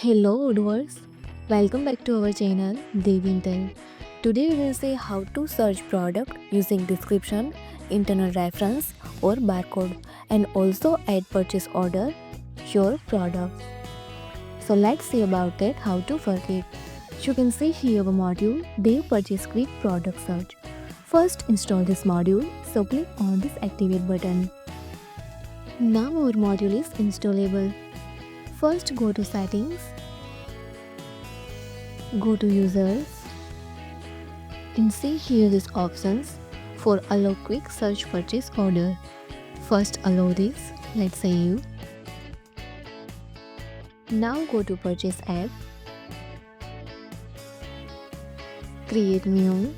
Hello Odoers, welcome back to our channel Devintelle. Today we will see how to search product using description, internal reference or barcode and also add purchase order your product. So let's see about that how to work it. You can see here a module Dev Purchase Quick Product Search. First install this module, so click on this activate button. Now our module is installable. First go to settings, go to users and see here these options for allow quick search purchase order. First allow this, let's say you. Now go to purchase app, create new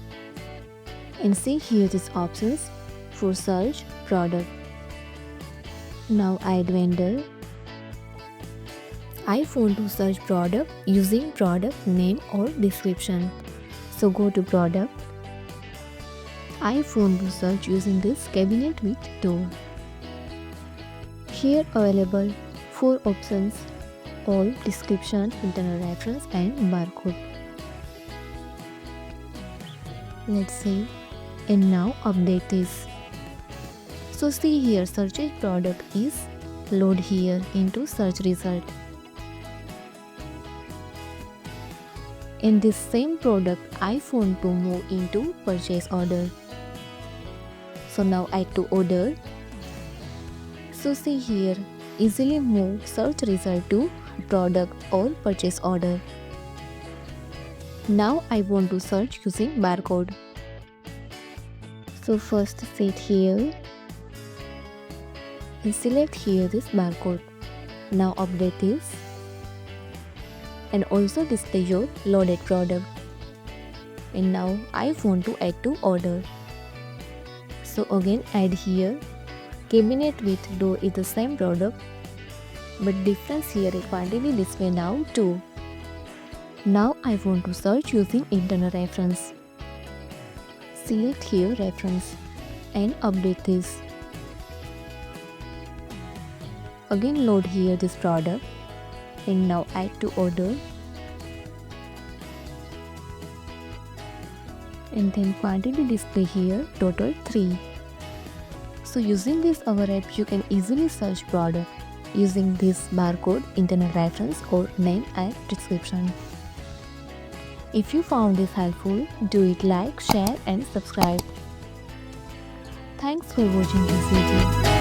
and see here these options for search product. Now add vendor. I want to search product using product name or description. So go to product. I want to search using this cabinet with door. Here available 4 options, all description, internal reference and barcode. Let's see. And now update this. So see here searched product is load here into search result. In this same product, I want to move into purchase order. So now add to order. So see here, easily move search result to product or purchase order. Now I want to search using barcode. So first set here and select here this barcode. Now update this and also display your loaded product. And now I want to add to order. So again add here cabinet with door is the same product but difference here is quantity display now 2. Now I want to search using internal reference. Select here reference and update this. Again load here this product and now add to order and then quantity display here total 3. So using this our app you can easily search product using this barcode, internal reference or name and description. If you found this helpful, do it like, share and subscribe. Thanks for watching this video.